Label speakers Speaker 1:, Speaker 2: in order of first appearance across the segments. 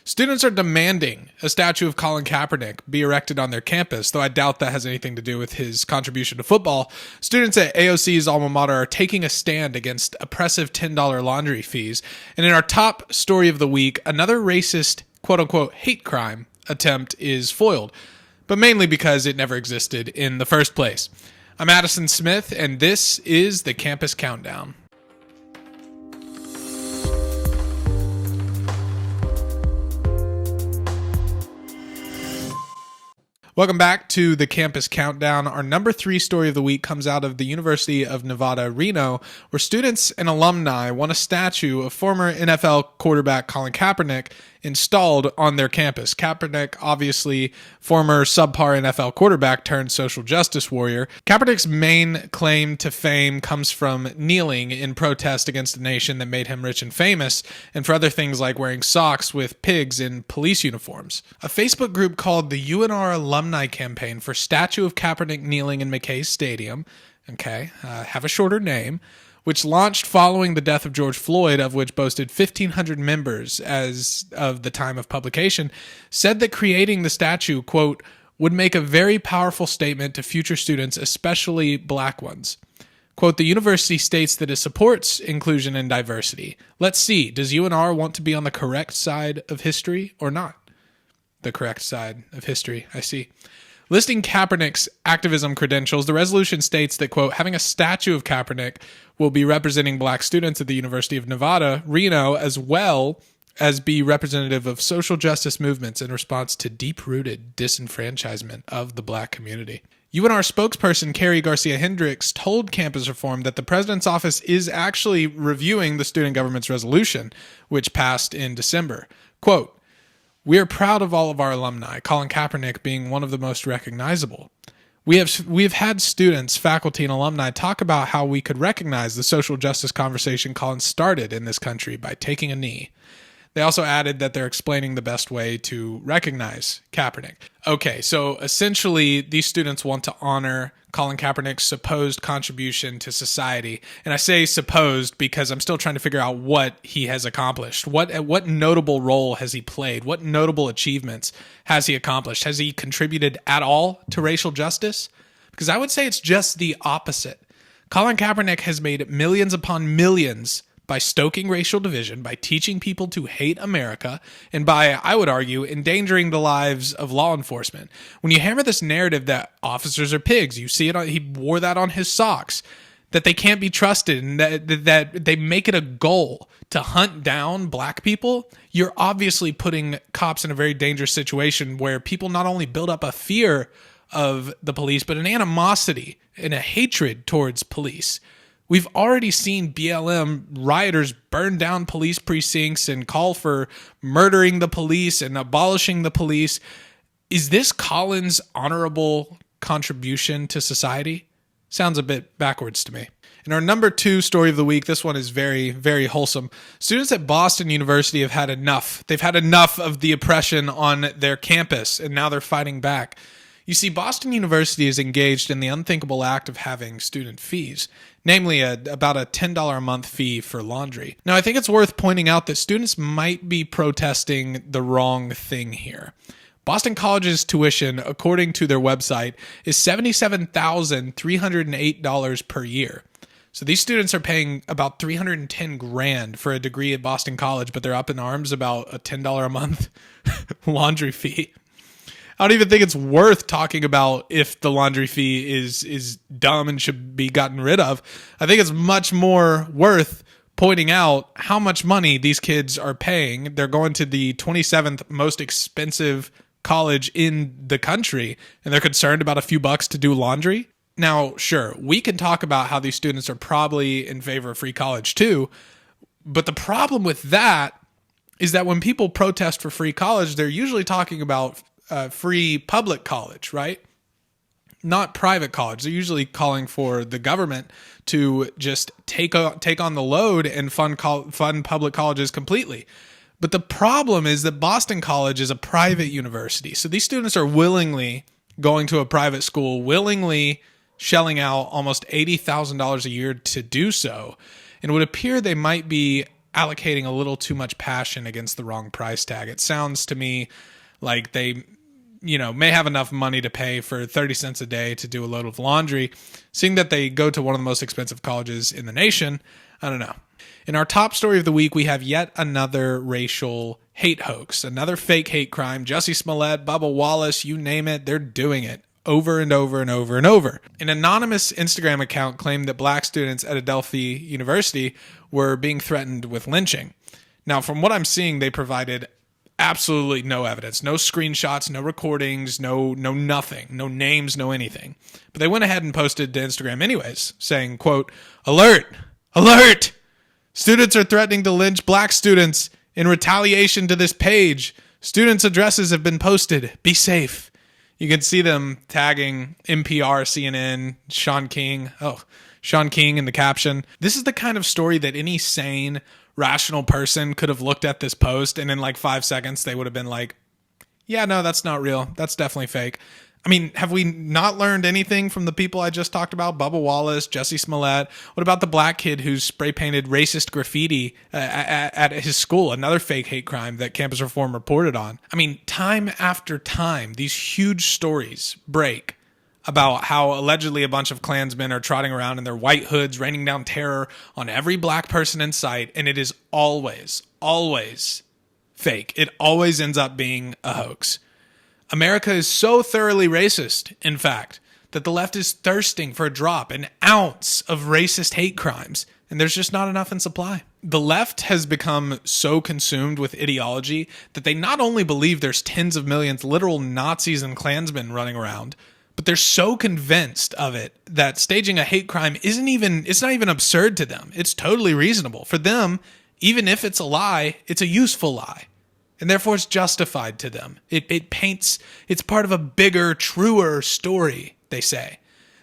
Speaker 1: Students are demanding a statue of Colin Kaepernick be erected on their campus, though I doubt that has anything to do with his contribution to football. Students at AOC's alma mater are taking a stand against oppressive $10 laundry fees. And in our top story of the week, another racist, quote-unquote, hate crime attempt is foiled, but mainly because it never existed in the first place. I'm Addison Smith, and this is the Campus Countdown. Welcome back to the Campus Countdown. Our number 3 story of the week comes out of the University of Nevada, Reno, where students and alumni want a statue of former NFL quarterback Colin Kaepernick installed on their campus. Kaepernick, obviously former subpar NFL quarterback turned social justice warrior. Kaepernick's main claim to fame comes from kneeling in protest against a nation that made him rich and famous, and for other things like wearing socks with pigs in police uniforms. A Facebook group called the UNR Alumni Campaign for Statue of Kaepernick Kneeling in McKay Stadium, have a shorter name, which launched following the death of George Floyd, of which boasted 1,500 members as of the time of publication, said that creating the statue, quote, would make a very powerful statement to future students, especially black ones. Quote, the university states that it supports inclusion and diversity. Let's see, does UNR want to be on the correct side of history or not? The correct side of history, I see. Listing Kaepernick's activism credentials, the resolution states that, quote, having a statue of Kaepernick will be representing black students at the University of Nevada, Reno, as well as be representative of social justice movements in response to deep-rooted disenfranchisement of the black community. UNR spokesperson Carrie Garcia Hendricks told Campus Reform that the president's office is actually reviewing the student government's resolution, which passed in December. Quote, we are proud of all of our alumni, Colin Kaepernick being one of the most recognizable. We have had students, faculty, and alumni talk about how we could recognize the social justice conversation Colin started in this country by taking a knee. They also added that they're explaining the best way to recognize Kaepernick. Okay, so essentially these students want to honor Colin Kaepernick's supposed contribution to society. And I say supposed because I'm still trying to figure out what he has accomplished. What notable role has he played? What notable achievements has he accomplished? Has he contributed at all to racial justice? Because I would say it's just the opposite. Colin Kaepernick has made millions upon millions by stoking racial division, by teaching people to hate America, and by, I would argue, endangering the lives of law enforcement. When you hammer this narrative that officers are pigs, you see it he wore that on his socks, that they can't be trusted, and that they make it a goal to hunt down black people, you're obviously putting cops in a very dangerous situation where people not only build up a fear of the police, but an animosity and a hatred towards police. We've already seen BLM rioters burn down police precincts and call for murdering the police and abolishing the police. Is this Colin's honorable contribution to society? Sounds a bit backwards to me. In our number 2 story of the week, this one is very, very wholesome. Students at Boston University have had enough. They've had enough of the oppression on their campus, and now they're fighting back. You see, Boston University is engaged in the unthinkable act of having student fees, namely about a $10 a month fee for laundry. Now, I think it's worth pointing out that students might be protesting the wrong thing here. Boston College's tuition, according to their website, is $77,308 per year. So these students are paying about $310,000 for a degree at Boston College, but they're up in arms about a $10 a month laundry fee. I don't even think it's worth talking about if the laundry fee is dumb and should be gotten rid of. I think it's much more worth pointing out how much money these kids are paying. They're going to the 27th most expensive college in the country, and they're concerned about a few bucks to do laundry. Now, sure, we can talk about how these students are probably in favor of free college too, but the problem with that is that when people protest for free college, they're usually talking about free public college, right? Not private college. They're usually calling for the government to just take on the load and fund public colleges completely. But the problem is that Boston College is a private university. So these students are willingly going to a private school, willingly shelling out almost $80,000 a year to do so. And it would appear they might be allocating a little too much passion against the wrong price tag. It sounds to me like they, may have enough money to pay for 30 cents a day to do a load of laundry. Seeing that they go to one of the most expensive colleges in the nation, I don't know. In our top story of the week, we have yet another racial hate hoax, another fake hate crime. Jussie Smollett, Bubba Wallace, you name it, they're doing it over and over and over and over. An anonymous Instagram account claimed that black students at Adelphi University were being threatened with lynching. Now, from what I'm seeing, they provided absolutely no evidence, no screenshots, no recordings, no nothing, no names, no anything. But they went ahead and posted to Instagram anyways, saying, quote, "Alert, alert! Students are threatening to lynch black students in retaliation to this page. Students' addresses have been posted. Be safe." You can see them tagging NPR, CNN, Sean King in the caption. This is the kind of story that any sane, rational person could have looked at this post, and in like 5 seconds, they would have been like, yeah, no, that's not real. That's definitely fake. I mean, have we not learned anything from the people I just talked about? Bubba Wallace, Jussie Smollett. What about the black kid who's spray painted racist graffiti at his school? Another fake hate crime that Campus Reform reported on. I mean, time after time, these huge stories break about how allegedly a bunch of Klansmen are trotting around in their white hoods, raining down terror on every black person in sight. And it is always, always fake. It always ends up being a hoax. America is so thoroughly racist, in fact, that the left is thirsting for a drop, an ounce of racist hate crimes, and there's just not enough in supply. The left has become so consumed with ideology that they not only believe there's tens of millions literal Nazis and Klansmen running around, but they're so convinced of it that staging a hate crime it's not even absurd to them. It's totally reasonable. For them, even if it's a lie, it's a useful lie. And therefore it's justified to them. It paints, it's part of a bigger, truer story, they say.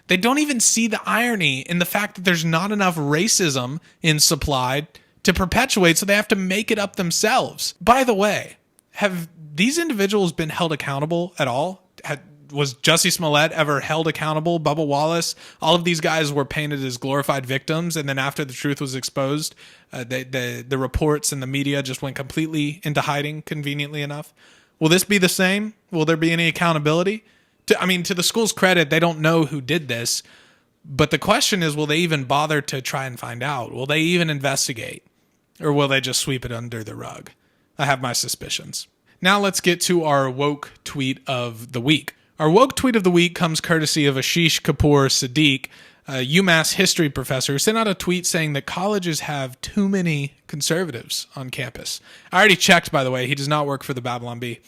Speaker 1: They don't even see the irony in the fact that there's not enough racism in supply to perpetuate, so they have to make it up themselves. By the way, have these individuals been held accountable at all? Was Jussie Smollett ever held accountable? Bubba Wallace? All of these guys were painted as glorified victims, and then after the truth was exposed, the reports and the media just went completely into hiding, conveniently enough. Will this be the same? Will there be any accountability? To the school's credit, they don't know who did this, but the question is, will they even bother to try and find out? Will they even investigate? Or will they just sweep it under the rug? I have my suspicions. Now let's get to our woke tweet of the week. Our woke tweet of the week comes courtesy of Ashish Kapoor Siddiq, a UMass history professor, who sent out a tweet saying that colleges have too many conservatives on campus. I already checked, by the way. He does not work for the Babylon Bee.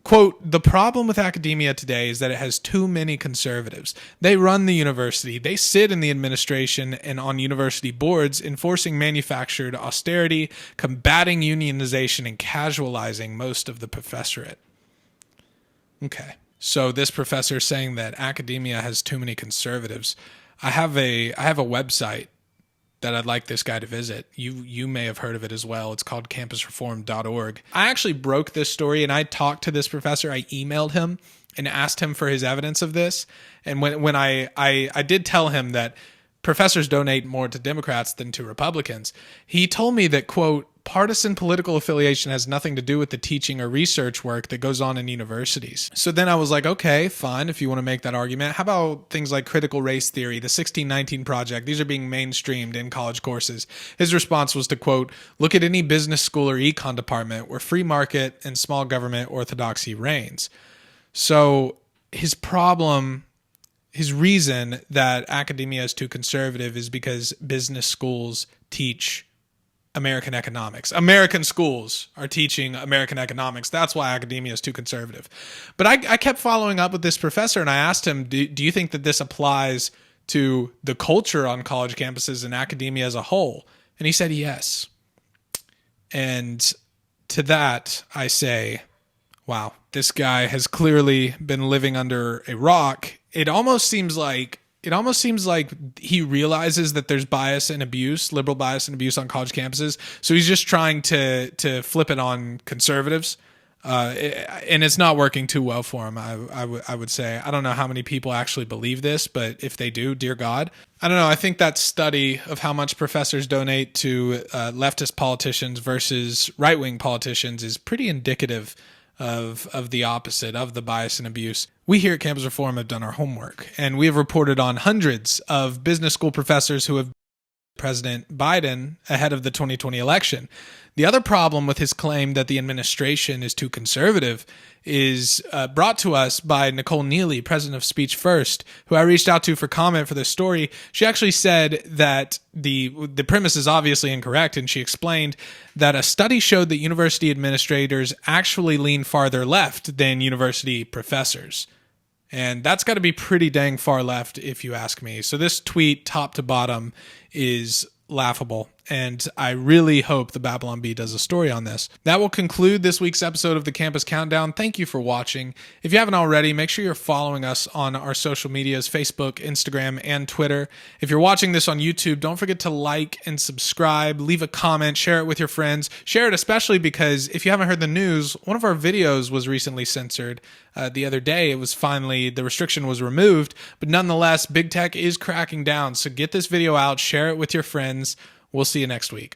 Speaker 1: Quote, "The problem with academia today is that it has too many conservatives. They run the university. They sit in the administration and on university boards, enforcing manufactured austerity, combating unionization, and casualizing most of the professorate." Okay. So this professor is saying that academia has too many conservatives. I have a website that I'd like this guy to visit. You may have heard of it as well. It's called campusreform.org. I actually broke this story, and I talked to this professor. I emailed him and asked him for his evidence of this. And when I did tell him that professors donate more to Democrats than to Republicans, he told me that, quote, "partisan political affiliation has nothing to do with the teaching or research work that goes on in universities." So then I was like, okay, fine, if you want to make that argument. How about things like critical race theory, the 1619 Project? These are being mainstreamed in college courses. His response was to, quote, "Look at any business school or econ department where free market and small government orthodoxy reigns." So his reason that academia is too conservative is because business schools teach American economics. American schools are teaching American economics. That's why academia is too conservative. But I kept following up with this professor, and I asked him, do you think that this applies to the culture on college campuses and academia as a whole? And he said yes. And to that, I say, wow, this guy has clearly been living under a rock. It almost seems like he realizes that there's bias and abuse, liberal bias and abuse on college campuses. So he's just trying to flip it on conservatives. And it's not working too well for him, I would say. I don't know how many people actually believe this, but if they do, dear God. I don't know. I think that study of how much professors donate to leftist politicians versus right-wing politicians is pretty indicative of the opposite, of the bias and abuse. We here at Campus Reform have done our homework, and we have reported on hundreds of business school professors who have President Biden ahead of the 2020 election. The other problem with his claim that the administration is too conservative is brought to us by Nicole Neely, president of Speech First, who I reached out to for comment for this story. She actually said that the premise is obviously incorrect, and she explained that a study showed that university administrators actually lean farther left than university professors. And that's got to be pretty dang far left, if you ask me. So this tweet, top to bottom, is laughable. And I really hope the Babylon Bee does a story on this. That will conclude this week's episode of the Campus Countdown. Thank you for watching. If you haven't already, make sure you're following us on our social medias, Facebook, Instagram, and Twitter. If you're watching this on YouTube, don't forget to like and subscribe, leave a comment, share it with your friends. Share it especially because if you haven't heard the news, one of our videos was recently censored. The other day, the restriction was removed, but nonetheless, Big Tech is cracking down. So get this video out, share it with your friends. We'll see you next week.